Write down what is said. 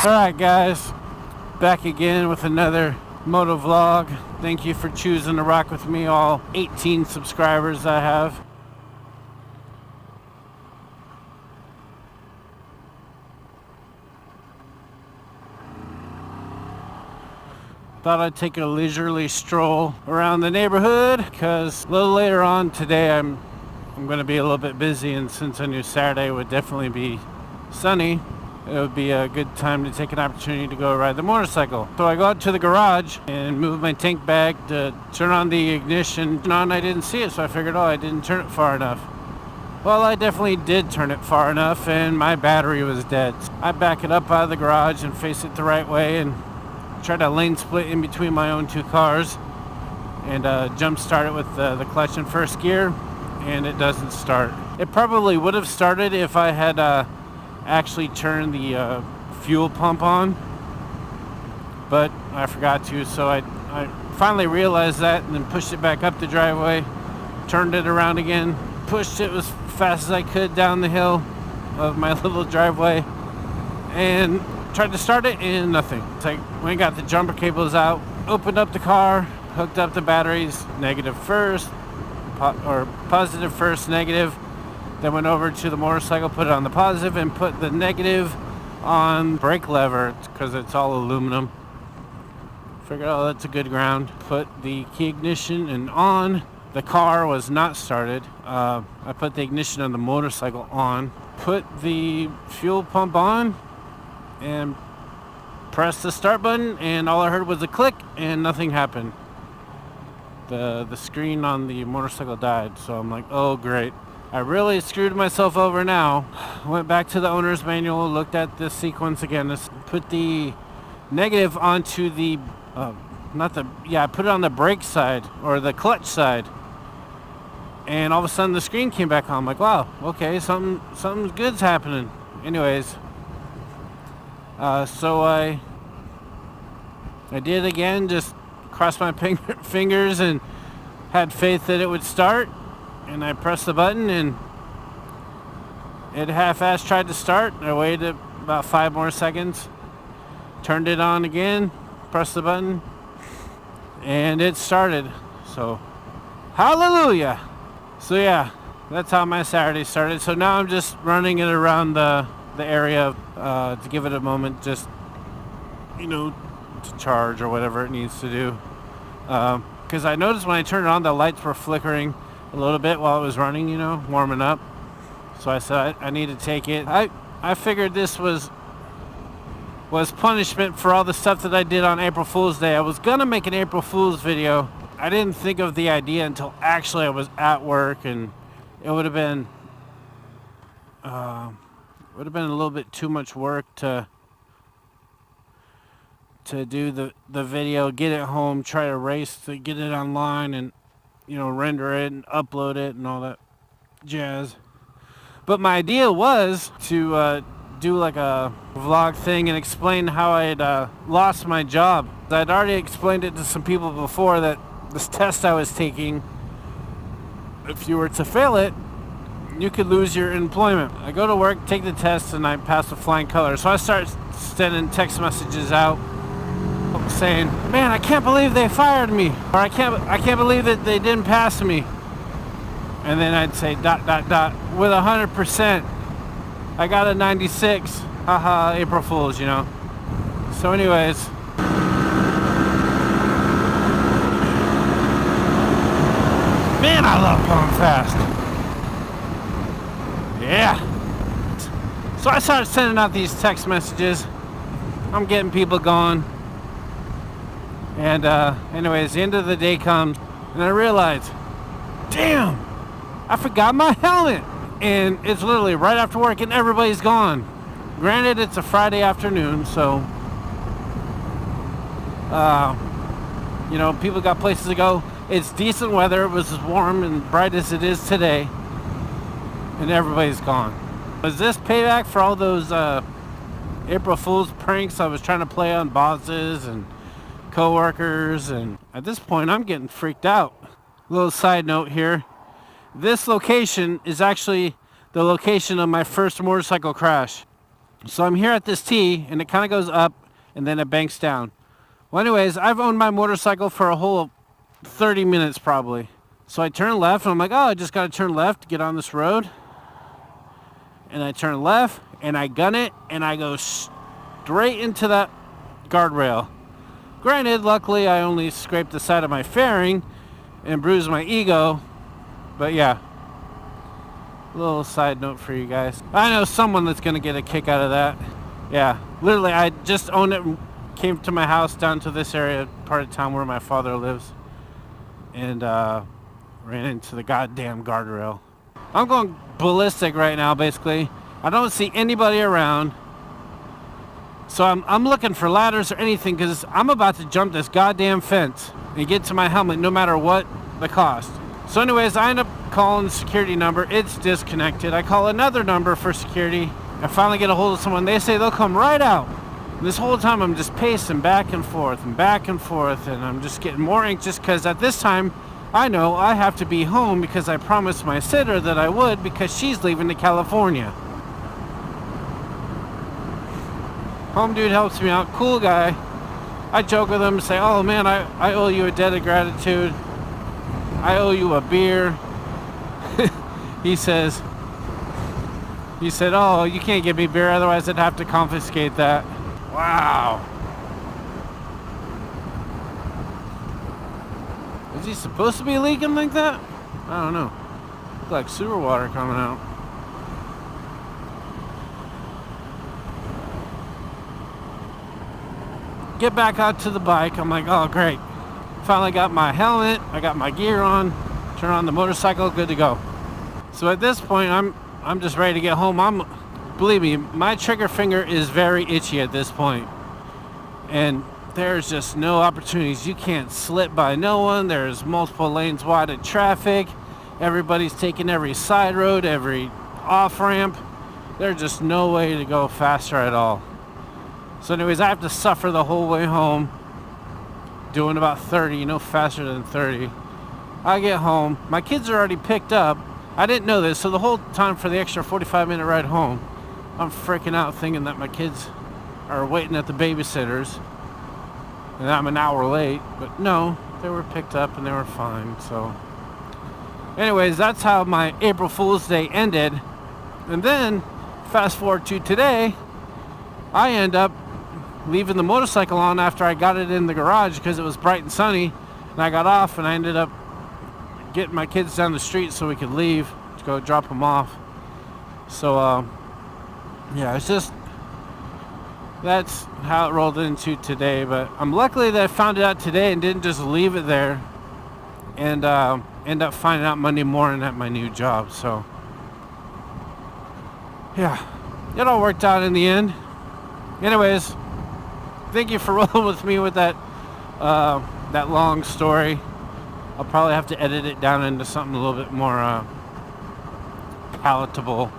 Alright guys, back again with another MotoVlog. Thank you for choosing to rock with me, all 18 subscribers I have. Thought I'd take a leisurely stroll around the neighborhood because a little later on today I'm going to be a little bit busy, and since I knew Saturday would definitely be sunny, it would be a good time to take an opportunity to go ride the motorcycle. So I go out to the garage and move my tank bag to turn on the ignition on. I didn't see it, so I figured, oh, I didn't turn it far enough. Well, I definitely did turn it far enough, and my battery was dead. I back it up out of the garage and face it the right way and try to lane split in between my own two cars and jump start it with the clutch in first gear, and it doesn't start. It probably would have started if I had actually turned the fuel pump on, but I forgot to, so I finally realized that and then pushed it back up the driveway, turned it around again, pushed it as fast as I could down the hill of my little driveway and tried to start it, and nothing. It's like when I got the jumper cables out, opened up the car, hooked up the batteries, negative first, or positive first, negative, then went over to the motorcycle, put it on the positive, and put the negative on brake lever because it's all aluminum. Figured, oh, that's a good ground. Put the key ignition and on. The car was not started. I put the ignition on the motorcycle on, put the fuel pump on, and pressed the start button, and all I heard was a click and nothing happened. The screen on the motorcycle died, so I'm like, oh great. I really screwed myself over now. Went back to the owner's manual, looked at this sequence again, put the negative onto the, I put it on the brake side, or the clutch side. And all of a sudden the screen came back on. I'm like, wow, okay, something good's happening. Anyways, so I did it again, just crossed my fingers and had faith that it would start. And I pressed the button, and it half-assed tried to start. I waited about 5 more seconds, turned it on again, pressed the button, and it started. So, hallelujah! So yeah, that's how my Saturday started. So now I'm just running it around the area to give it a moment, just, to charge or whatever it needs to do. Because I noticed when I turned it on, the lights were flickering a little bit while it was running, warming up. So I said I need to take it. I figured this was punishment for all the stuff that I did on April Fool's Day. I was gonna make an April Fool's video. I didn't think of the idea until actually I was at work, and it would have been a little bit too much work to do the video, get it home, try to race to get it online, and render it and upload it and all that jazz. But my idea was to do like a vlog thing and explain how I had lost my job. I'd already explained it to some people before, that this test I was taking, if you were to fail it, you could lose your employment. I go to work, take the test, and I pass with flying colors. So I start sending text messages out saying, man, I can't believe they fired me, or I can't believe that they didn't pass me. And then I'd say ... with 100%. I got a 96. Haha, April Fools, So anyways, man, I love going fast. Yeah. So I started sending out these text messages. I'm getting people going. And anyways, the end of the day comes, and I realize, damn, I forgot my helmet. And it's literally right after work, and everybody's gone. Granted, it's a Friday afternoon, so people got places to go. It's decent weather. It was as warm and bright as it is today, and everybody's gone. Was this payback for all those April Fool's pranks I was trying to play on bosses and co-workers? And at this point, I'm getting freaked out. Little side note here. This location is actually the location of my first motorcycle crash. So I'm here at this T, and it kind of goes up, and then it banks down. Well, anyways, I've owned my motorcycle for a whole 30 minutes probably. So I turn left, and I'm like, oh, I just got to turn left to get on this road. And I turn left, and I gun it, and I go straight into that guardrail. Granted, luckily, I only scraped the side of my fairing and bruised my ego. But yeah, a little side note for you guys. I know someone that's going to get a kick out of that. Yeah, literally, I just owned it and came to my house down to this area, part of town where my father lives. And ran into the goddamn guardrail. I'm going ballistic right now, basically. I don't see anybody around. So I'm looking for ladders or anything because I'm about to jump this goddamn fence and get to my helmet no matter what the cost. So anyways, I end up calling the security number. It's disconnected. I call another number for security. I finally get a hold of someone. They say they'll come right out. And this whole time I'm just pacing back and forth and back and forth, and I'm just getting more anxious because at this time I know I have to be home because I promised my sitter that I would because she's leaving to California. Home dude helps me out, cool guy. I joke with him and say, oh man, I owe you a debt of gratitude. I owe you a beer. He said, oh, you can't give me beer, otherwise I'd have to confiscate that. Wow. Is he supposed to be leaking like that? I don't know. Looks like sewer water coming out. Get back out to the bike. I'm like, oh great. Finally got my helmet. I got my gear on. Turn on the motorcycle. Good to go. So at this point, I'm just ready to get home. Believe me, my trigger finger is very itchy at this point. And there's just no opportunities. You can't slip by no one. There's multiple lanes wide of traffic. Everybody's taking every side road, every off ramp. There's just no way to go faster at all. So anyways, I have to suffer the whole way home, doing about 30, no faster than 30. I get home. My kids are already picked up. I didn't know this, so the whole time for the extra 45-minute ride home, I'm freaking out thinking that my kids are waiting at the babysitters and I'm an hour late. But no, they were picked up and they were fine. So anyways, that's how my April Fool's Day ended. And then, fast forward to today, I end up leaving the motorcycle on after I got it in the garage because it was bright and sunny, and I got off and I ended up getting my kids down the street so we could leave to go drop them off. So yeah, it's just, that's how it rolled into today. But I'm lucky that I found it out today and didn't just leave it there and end up finding out Monday morning at my new job. So yeah, it all worked out in the end. Anyways, thank you for rolling with me with that that long story. I'll probably have to edit it down into something a little bit more palatable.